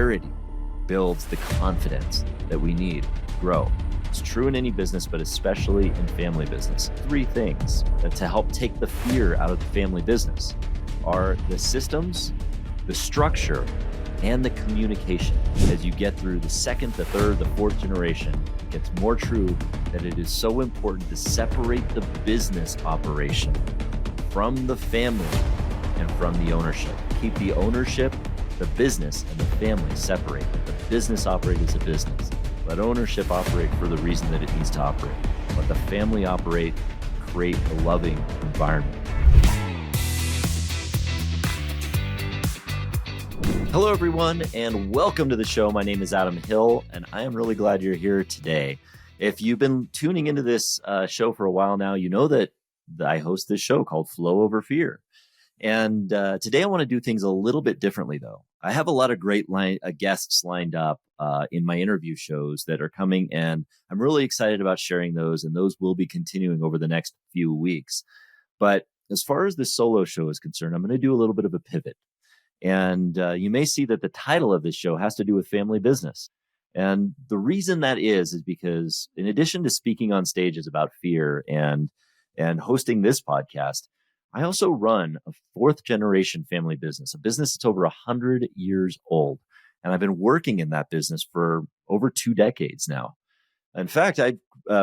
clarity builds the confidence that we need to grow. It's true in any business, but especially in family business. Three things that to help take the fear out of the family business are the systems, the structure, and the communication. As you get through the second, the third, the fourth generation, it gets more true that it is so important to separate the business operation from the family and from the ownership. Keep the ownership, the business, and the family separate. Let the business operate as a business. Let ownership operate for the reason that it needs to operate. Let the family operate, create a loving environment. Hello, everyone, and welcome to the show. My name is Adam Hill, and I am really glad you're here today. If you've been tuning into this show for a while now, you know that I host this show called Flow Over Fear. And today I want to do things a little bit differently, though. I have a lot of great guests lined up in my interview shows that are coming, and I'm really excited about sharing those, and those will be continuing over the next few weeks. But as far as this solo show is concerned, I'm going to do a little bit of a pivot. And you may see that the title of this show has to do with family business. And the reason that is because in addition to speaking on stages about fear and hosting this podcast, I also run a fourth generation family business, a business that's over 100 years old. And I've been working in that business for over 2 decades now. In fact,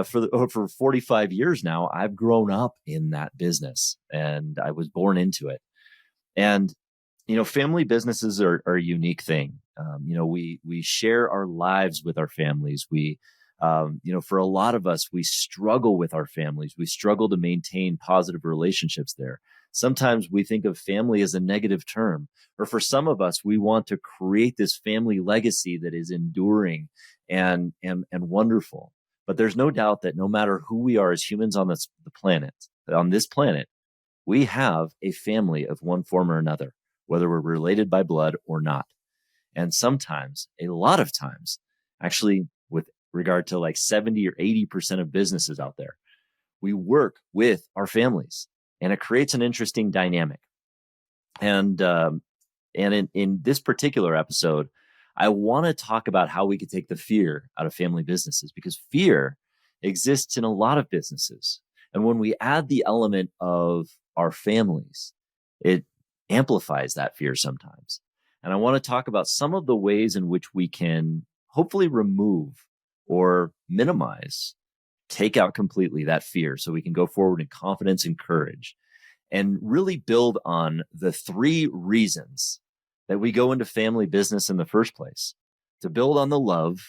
for 45 years now, I've grown up in that business and I was born into it. And family businesses are a unique thing. We share our lives with our families. For a lot of us, we struggle with our families. We struggle to maintain positive relationships there. Sometimes we think of family as a negative term, or for some of us, we want to create this family legacy that is enduring and wonderful. But there's no doubt that no matter who we are as humans on this planet, we have a family of one form or another, whether we're related by blood or not. And sometimes, a lot of times, actually with regard to like 70 or 80% of businesses out there, we work with our families and it creates an interesting dynamic. And in this particular episode, I want to talk about how we could take the fear out of family businesses, because fear exists in a lot of businesses. And when we add the element of our families, it amplifies that fear sometimes. And I want to talk about some of the ways in which we can hopefully remove or minimize, take out completely that fear so we can go forward in confidence and courage and really build on the 3 reasons that we go into family business in the first place: to build on the love,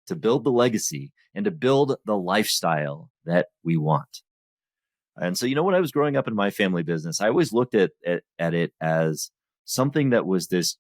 to build the legacy, and to build the lifestyle that we want. And so, when I was growing up in my family business, I always looked at it as something that was this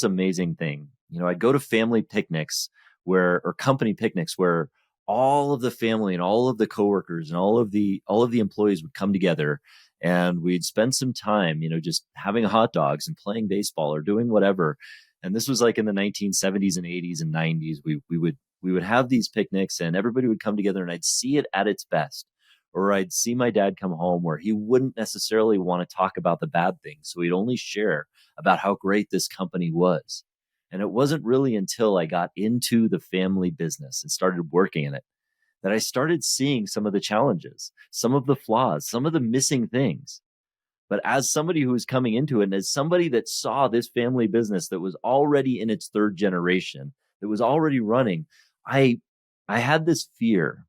amazing thing. I'd go to family picnics or company picnics where all of the family and all of the coworkers and all of the employees would come together, and we'd spend some time, just having hot dogs and playing baseball or doing whatever. And this was like in the 1970s and 80s and 90s. We would have these picnics and everybody would come together, and I'd see it at its best. Or I'd see my dad come home where he wouldn't necessarily want to talk about the bad things. So he'd only share about how great this company was. And it wasn't really until I got into the family business and started working in it that I started seeing some of the challenges, some of the flaws, some of the missing things. But as somebody who was coming into it, and as somebody that saw this family business that was already in its 3rd generation, that was already running, I had this fear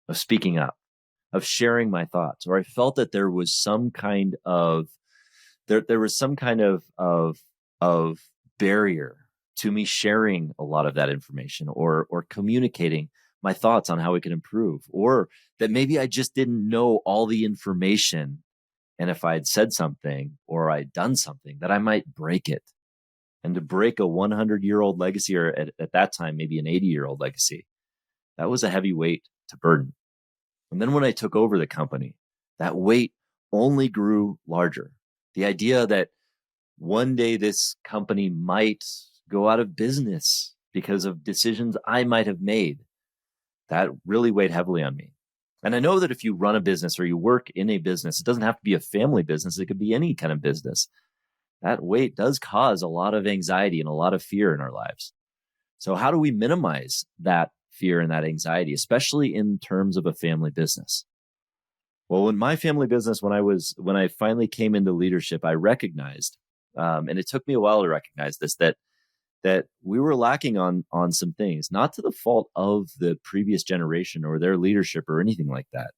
of speaking up, of sharing my thoughts, or I felt that there was some kind of of barrier to me sharing a lot of that information or communicating my thoughts on how we could improve, or that maybe I just didn't know all the information. And if I had said something or I'd done something, that I might break it. And to break a 100-year-old legacy, or at that time, maybe an 80-year-old legacy, that was a heavy weight to burden. And then when I took over the company, that weight only grew larger. The idea that one day this company might go out of business because of decisions I might have made, that really weighed heavily on me. And I know that if you run a business or you work in a business, it doesn't have to be a family business. It could be any kind of business. That weight does cause a lot of anxiety and a lot of fear in our lives. So how do we minimize that fear and that anxiety, especially in terms of a family business? Well, in my family business, when I finally came into leadership, I recognized, and it took me a while to recognize this, that we were lacking on some things, not to the fault of the previous generation or their leadership or anything like that,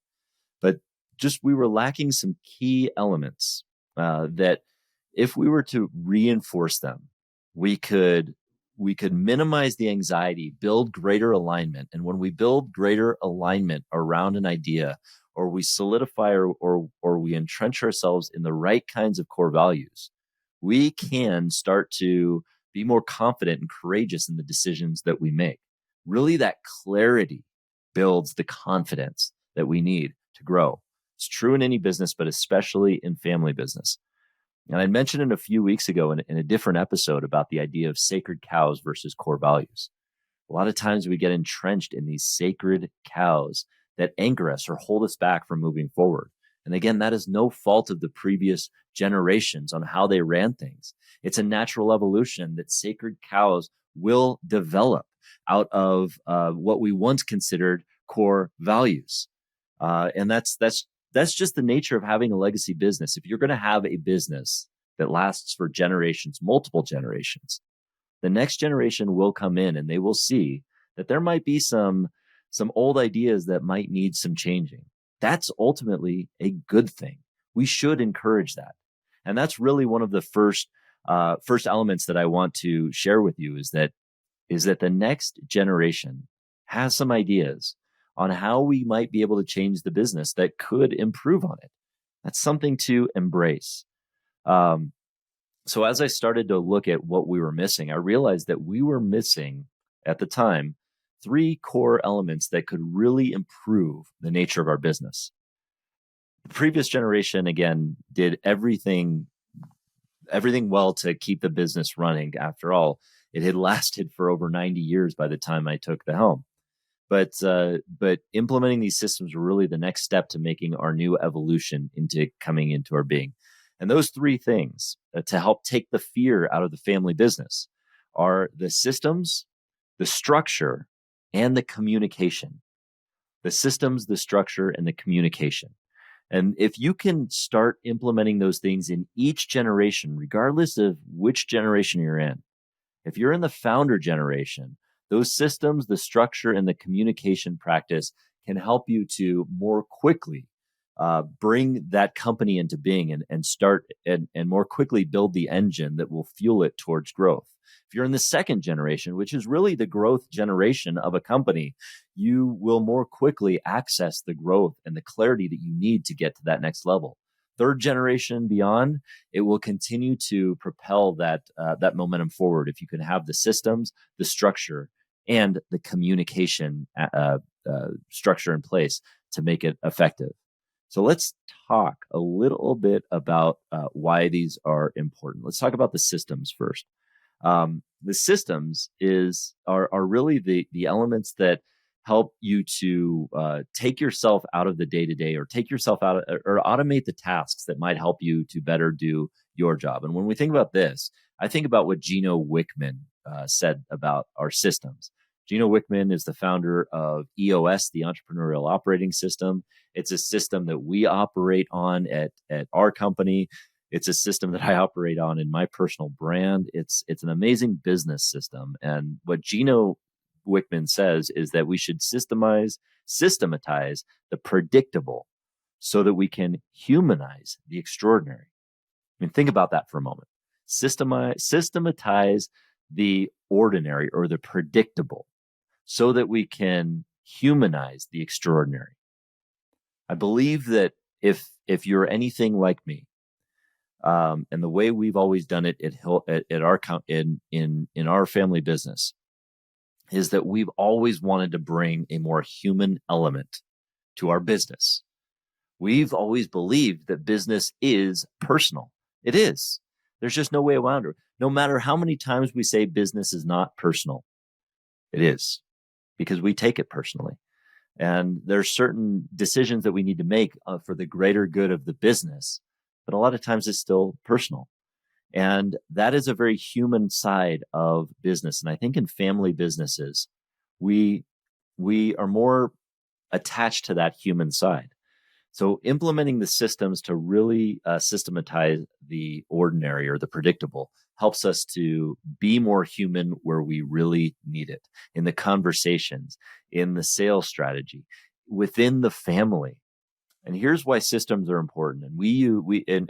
but just we were lacking some key elements that if we were to reinforce them, we could we could minimize the anxiety, build greater alignment. And when we build greater alignment around an idea, or we solidify or we entrench ourselves in the right kinds of core values, we can start to be more confident and courageous in the decisions that we make. Really, that clarity builds the confidence that we need to grow. It's true in any business, but especially in family business. And I mentioned it a few weeks ago in a different episode about the idea of sacred cows versus core values. A lot of times we get entrenched in these sacred cows that anchor us or hold us back from moving forward. And again, that is no fault of the previous generations on how they ran things. It's a natural evolution that sacred cows will develop out of what we once considered core values. And that's just the nature of having a legacy business. If you're going to have a business that lasts for generations, multiple generations, the next generation will come in and they will see that there might be some old ideas that might need some changing. That's ultimately a good thing. We should encourage that. And that's really one of the first elements that I want to share with you is that the next generation has some ideas on how we might be able to change the business that could improve on it. That's something to embrace. So as I started to look at what we were missing, I realized that we were missing at the time 3 core elements that could really improve the nature of our business. The previous generation, again, did everything well to keep the business running. After all, it had lasted for over 90 years by the time I took the helm. But implementing these systems were really the next step to making our new evolution into coming into our being. And those 3 things to help take the fear out of the family business are the systems, the structure, and the communication. The systems, the structure, and the communication. And if you can start implementing those things in each generation, regardless of which generation you're in, if you're in the founder generation, those systems, the structure, and the communication practice can help you to more quickly bring that company into being and start and more quickly build the engine that will fuel it towards growth. If you're in the second generation, which is really the growth generation of a company, you will more quickly access the growth and the clarity that you need to get to that next level. Third generation and beyond, it will continue to propel that momentum forward if you can have the systems, the structure, and the communication structure in place to make it effective. So let's talk a little bit about why these are important. Let's talk about the systems first. The systems are really the elements that help you to take yourself out of the day-to-day or take yourself out of, or automate the tasks that might help you to better do your job. And when we think about this, I think about what Gino Wickman said about our systems. Gino Wickman is the founder of EOS, the Entrepreneurial Operating System. It's a system that we operate on at our company. It's a system that I operate on in my personal brand. It's an amazing business system. And what Gino Wickman says is that we should systematize the predictable so that we can humanize the extraordinary. I mean, think about that for a moment. Systematize the ordinary or the predictable so that we can humanize the extraordinary. I believe that if you're anything like me, and the way we've always done it at our in our family business is that we've always wanted to bring a more human element to our business. We've always believed that business is personal. It is. There's just no way around it. No matter how many times we say business is not personal, it is, because we take it personally. And there's certain decisions that we need to make for the greater good of the business, but a lot of times it's still personal. And that is a very human side of business. And I think in family businesses, we we are more attached to that human side. So implementing the systems to really systematize the ordinary or the predictable helps us to be more human where we really need it, in the conversations, in the sales strategy, within the family. And here's why systems are important. And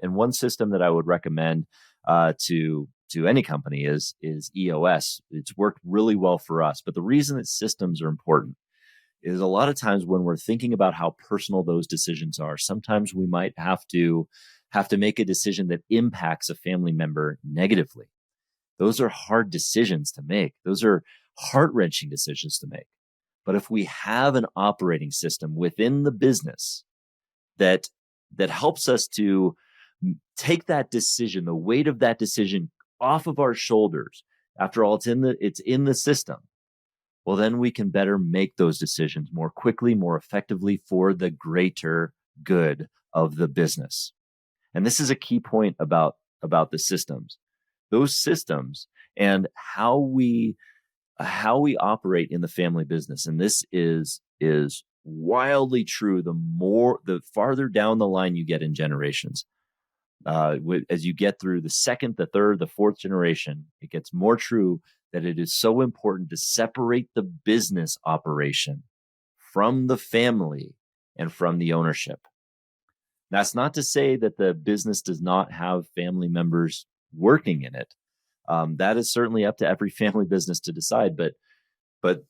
and one system that I would recommend to any company is EOS. It's worked really well for us. But the reason that systems are important is a lot of times when we're thinking about how personal those decisions are, sometimes we might have to make a decision that impacts a family member negatively. Those are hard decisions to make. Those are heart-wrenching decisions to make. But if we have an operating system within the business that that helps us to take that decision, the weight of that decision off of our shoulders, after all, it's in the system, well, then we can better make those decisions more quickly, more effectively for the greater good of the business. And this is a key point about the systems. Those systems and how we operate in the family business. And this is wildly true the farther down the line you get in generations. As you get through the second, the third, the fourth generation, it gets more true that it is so important to separate the business operation from the family and from the ownership. That's not to say that the business does not have family members working in it. That is certainly up to every family business to decide, but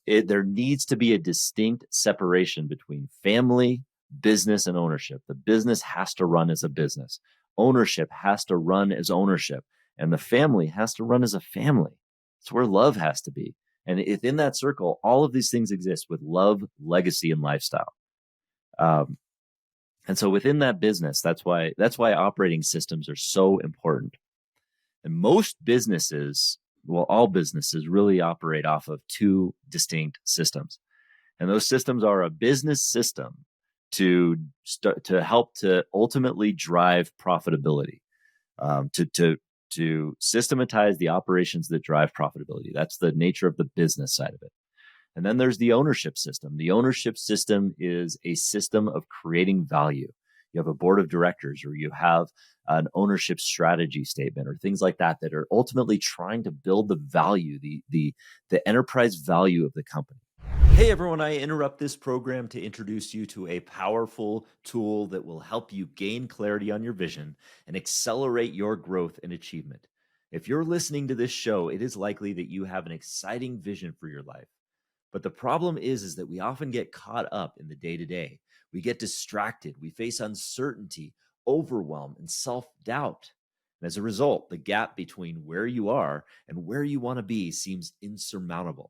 there needs to be a distinct separation between family, business, and ownership. The business has to run as a business. Ownership has to run as ownership, and the family has to run as a family. It's where love has to be. And within that circle, all of these things exist with love, legacy, and lifestyle. And so within that business, that's why operating systems are so important. And most businesses, well, all businesses really operate off of two distinct systems. And those systems are a business system to help to ultimately drive profitability, to systematize the operations that drive profitability. That's the nature of the business side of it. And then there's the ownership system. The ownership system is a system of creating value. You have a board of directors, or you have an ownership strategy statement, or things like that are ultimately trying to build the value, the enterprise value of the company. Hey everyone, I interrupt this program to introduce you to a powerful tool that will help you gain clarity on your vision and accelerate your growth and achievement. If you're listening to this show, it is likely that you have an exciting vision for your life. But the problem is that we often get caught up in the day-to-day. We get distracted, we face uncertainty, overwhelm, and self-doubt. And as a result, the gap between where you are and where you want to be seems insurmountable.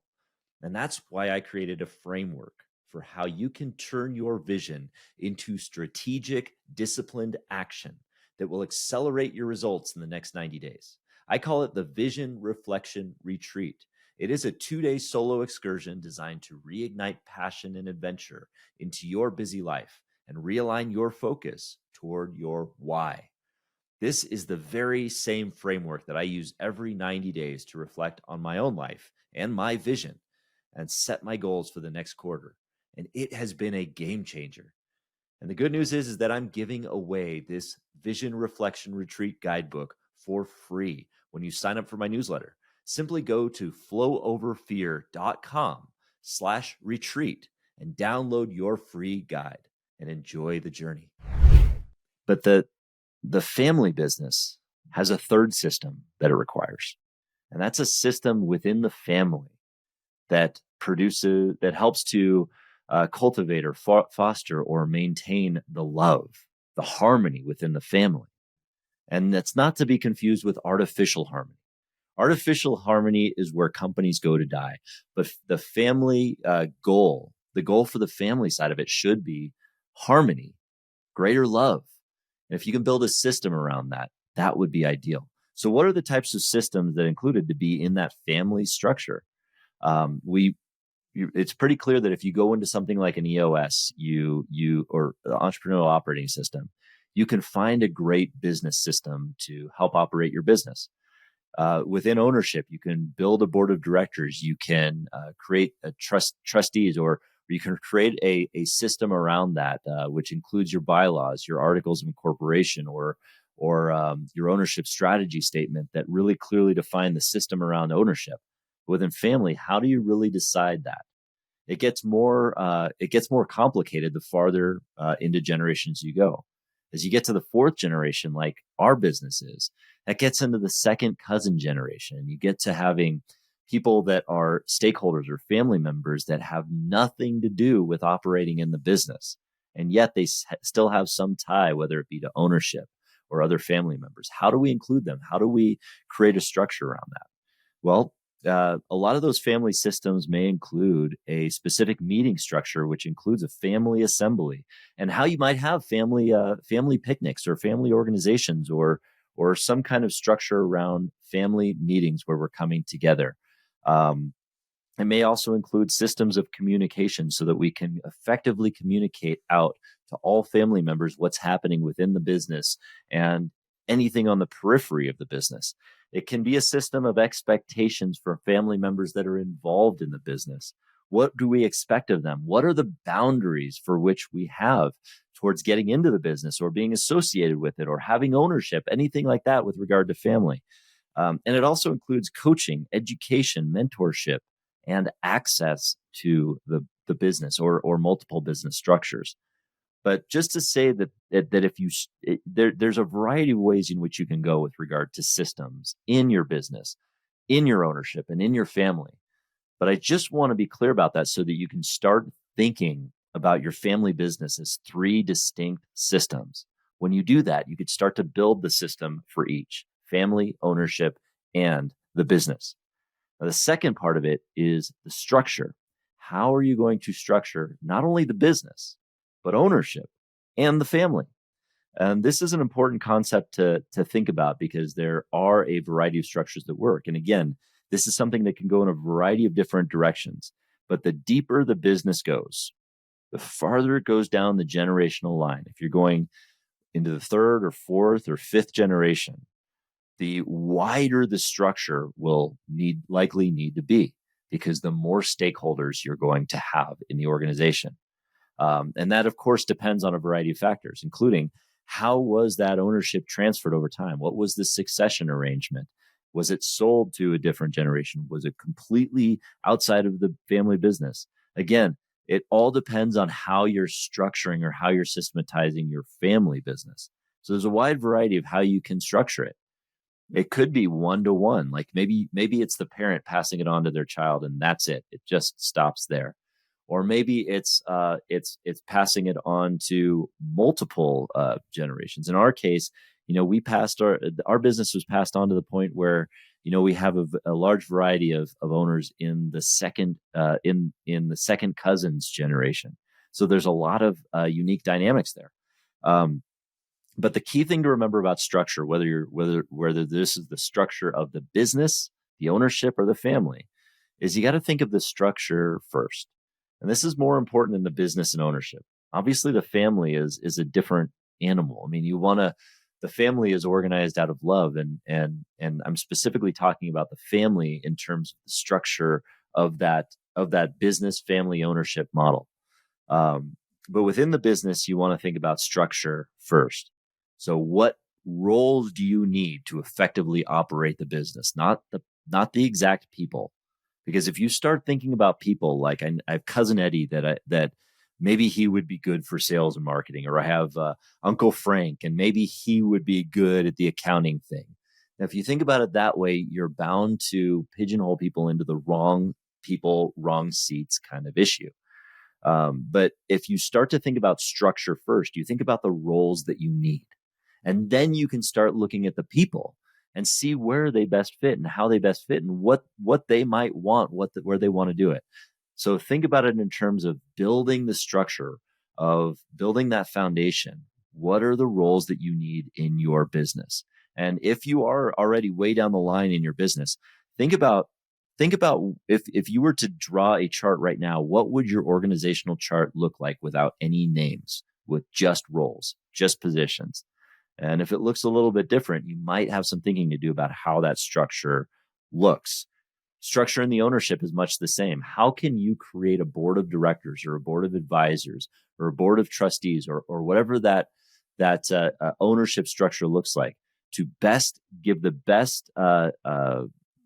And that's why I created a framework for how you can turn your vision into strategic, disciplined action that will accelerate your results in the next 90 days. I call it the Vision Reflection Retreat. It is a 2-day solo excursion designed to reignite passion and adventure into your busy life and realign your focus toward your why. This is the very same framework that I use every 90 days to reflect on my own life and my vision and set my goals for the next quarter. And it has been a game changer. And the good news is that I'm giving away this Vision Reflection Retreat guidebook for free when you sign up for my newsletter. Simply go to flowoverfear.com/retreat and download your free guide and enjoy the journey. But the family business has a third system that it requires. And that's a system within the family that helps to cultivate or foster or maintain the love, the harmony within the family. And that's not to be confused with artificial harmony. Artificial harmony is where companies go to die. But the family goal, the goal for the family side of it should be harmony, greater love. And if you can build a system around that, that would be ideal. So what are the types of systems that included to be in that family structure? It's pretty clear that if you go into something like an EOS, or the entrepreneurial operating system, you can find a great business system to help operate your business. Within ownership, you can build a board of directors. You can create a trustees, or you can create a system around that, which includes your bylaws, your articles of incorporation, or your ownership strategy statement that really clearly define the system around ownership. Within family, how do you really decide that? It gets more complicated the farther into generations you go. As you get to the fourth generation, like our business is, that gets into the second cousin generation. You get to having people that are stakeholders or family members that have nothing to do with operating in the business, and yet they still have some tie, whether it be to ownership or other family members. How do we include them? How do we create a structure around that? Well, a lot of those family systems may include a specific meeting structure, which includes a family assembly, and how you might have family picnics or family organizations, or some kind of structure around family meetings where we're coming together. Um, it may also include systems of communication so that we can effectively communicate out to all family members what's happening within the business and anything on the periphery of the business. It can be a system of expectations for family members that are involved in the business. What do we expect of them? What are the boundaries for which we have towards getting into the business or being associated with it or having ownership, anything like that with regard to family? And it also includes coaching, education, mentorship, and access to the business or multiple business structures. But just to say that if you there's a variety of ways in which you can go with regard to systems in your business, in your ownership, and in your family. But I just want to be clear about that so that you can start thinking about your family business as three distinct systems. When you do that, you could start to build the system for each: family, ownership, and the business. Now, the second part of it is the structure. How are you going to structure not only the business, but ownership and the family? And this is an important concept to think about, because there are a variety of structures that work. And again, this is something that can go in a variety of different directions. But the deeper the business goes, the farther it goes down the generational line. If you're going into the third or fourth or fifth generation, the wider the structure will likely need to be, because the more stakeholders you're going to have in the organization. And that, of course, depends on a variety of factors, including how was that ownership transferred over time? What was the succession arrangement? Was it sold to a different generation? Was it completely outside of the family business? Again, it all depends on how you're structuring or how you're systematizing your family business. So there's a wide variety of how you can structure it. It could be one-to-one, like maybe it's the parent passing it on to their child, and that's it. It just stops there. Or maybe it's passing it on to multiple generations. In our case, we passed our business was passed on to the point where we have a large variety of owners in the second in the second cousins generation. So there's a lot of unique dynamics there. But the key thing to remember about structure, whether this is the structure of the business, the ownership, or the family, is you got to think of the structure first. And this is more important in the business and ownership. Obviously, the family is a different animal. I mean, the family is organized out of love, and I'm specifically talking about the family in terms of the structure of that business family ownership model. But within the business, you want to think about structure first. So, what roles do you need to effectively operate the business? Not the exact people. Because if you start thinking about people, like I have cousin Eddie that maybe he would be good for sales and marketing, or I have Uncle Frank, and maybe he would be good at the accounting thing. Now, if you think about it that way, you're bound to pigeonhole people into the wrong people, wrong seats kind of issue. But if you start to think about structure first, you think about the roles that you need, and then you can start looking at the people and see where they best fit and how they best fit and what they might want, where they want to do it. So think about it in terms of building the structure, of building that foundation. What are the roles that you need in your business? And if you are already way down the line in your business, think about if you were to draw a chart right now, what would your organizational chart look like without any names? with just roles, just positions. And if it looks a little bit different, you might have some thinking to do about how that structure looks. Structure in the ownership is much the same. How can you create a board of directors or a board of advisors or a board of trustees or whatever that ownership structure looks like to best give the best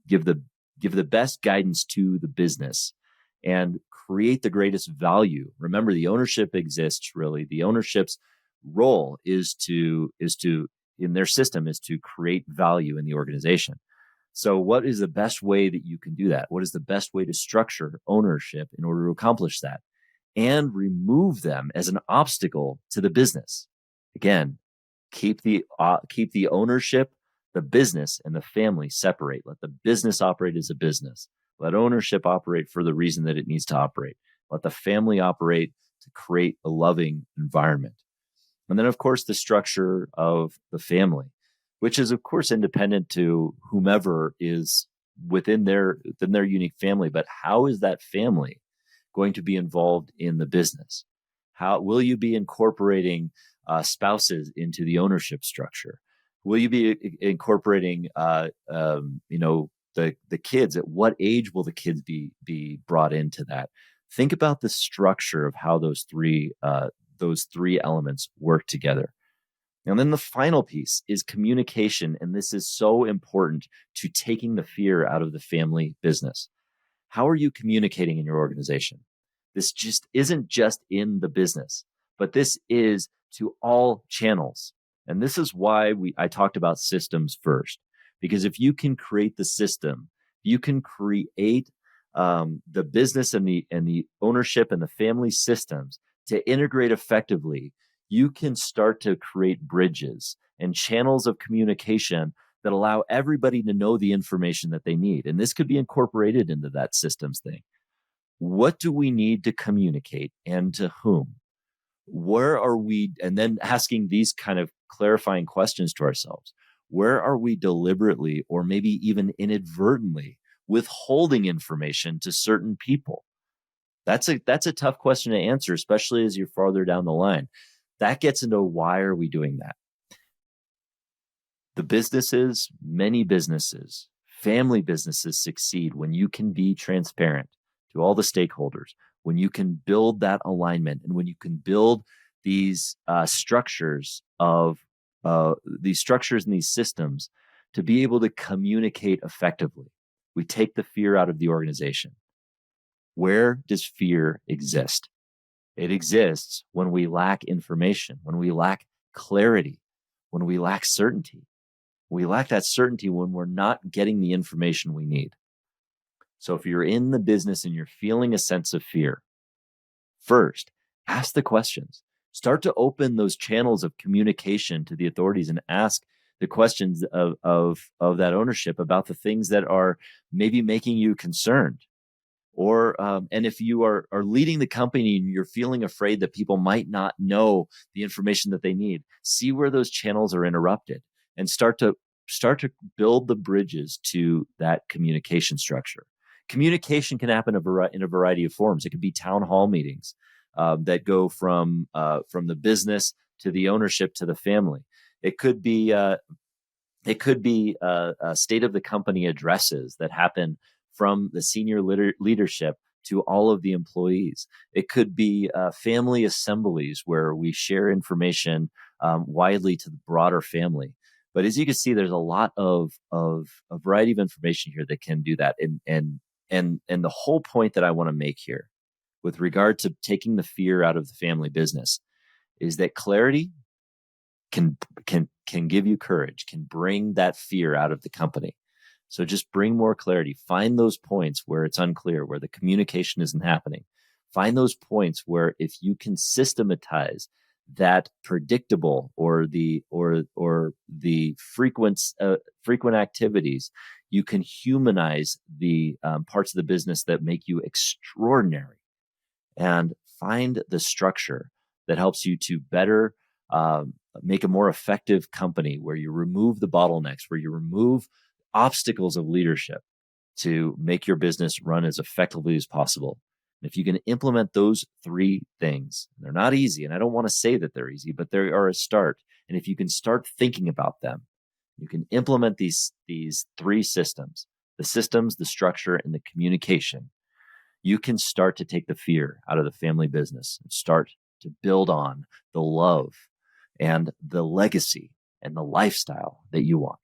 give the best guidance to the business and create the greatest value? Remember, the ownership exists really. The ownership's role is to in their system is to create value in the organization. So what is the best way that you can do that? What is the best way to structure ownership in order to accomplish that and remove them as an obstacle to the business? Again, keep the ownership, the business, and the family separate. Let the business operate as a business. Let ownership operate for the reason that it needs to operate. Let the family operate to create a loving environment. And then, of course, the structure of the family, which is, of course, independent to whomever is within their unique family. But how is that family going to be involved in the business? How will you be incorporating spouses into the ownership structure? Will you be incorporating, the kids? At what age will the kids be brought into that? Think about the structure of how those three elements work together. And then the final piece is communication. And this is so important to taking the fear out of the family business. How are you communicating in your organization? This just isn't just in the business, but this is to all channels. And this is why I talked about systems first, because if you can create the system, you can create the business and the ownership and the family systems to integrate effectively. You can start to create bridges and channels of communication that allow everybody to know the information that they need. And this could be incorporated into that systems thing. What do we need to communicate and to whom? Where are we? And then asking these kind of clarifying questions to ourselves. Where are we deliberately or maybe even inadvertently withholding information to certain people? That's a tough question to answer, especially as you're farther down the line. That gets into why are we doing that? Many businesses, family businesses succeed when you can be transparent to all the stakeholders, when you can build that alignment, and when you can build these structures and these systems to be able to communicate effectively. We take the fear out of the organization. Where does fear exist? It exists when we lack information, when we lack clarity, when we lack certainty. We lack that certainty when we're not getting the information we need. So if you're in the business and you're feeling a sense of fear, first, ask the questions. Start to open those channels of communication to the authorities and ask the questions of that ownership about the things that are maybe making you concerned. Or and if you are leading the company and you're feeling afraid that people might not know the information that they need, see where those channels are interrupted and start to build the bridges to that communication structure. Communication can happen in a variety of forms. It could be town hall meetings that go from the business to the ownership to the family. It could be state of the company addresses that happen from the senior leadership to all of the employees. It could be family assemblies where we share information widely to the broader family. But as you can see, there's a lot of a variety of information here that can do that. And the whole point that I want to make here with regard to taking the fear out of the family business is that clarity can give you courage, can bring that fear out of the company. So just bring more clarity. Find those points where it's unclear, where the communication isn't happening. Find those points where if you can systematize that predictable or the frequent activities, you can humanize the parts of the business that make you extraordinary, and find the structure that helps you to better make a more effective company, where you remove the bottlenecks, where you remove obstacles of leadership to make your business run as effectively as possible. And if you can implement those three things, they're not easy, and I don't want to say that they're easy, but they are a start. And if you can start thinking about them, you can implement these three systems: the systems, the structure, and the communication. You can start to take the fear out of the family business and start to build on the love and the legacy and the lifestyle that you want.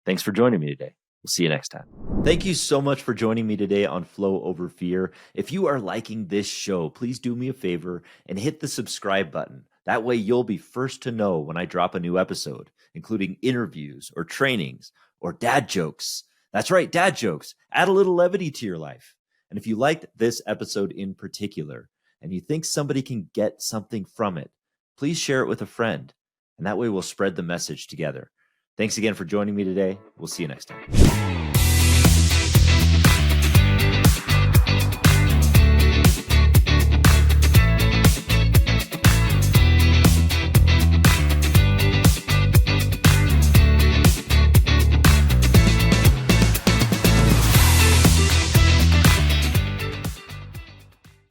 Thanks for joining me today. We'll see you next time. Thank you so much for joining me today on Flow Over Fear. If you are liking this show, please do me a favor and hit the subscribe button. That way you'll be first to know when I drop a new episode, including interviews or trainings or dad jokes. That's right, dad jokes. Add a little levity to your life. And if you liked this episode in particular and you think somebody can get something from it, please share it with a friend. And that way we'll spread the message together. Thanks again for joining me today. We'll see you next time.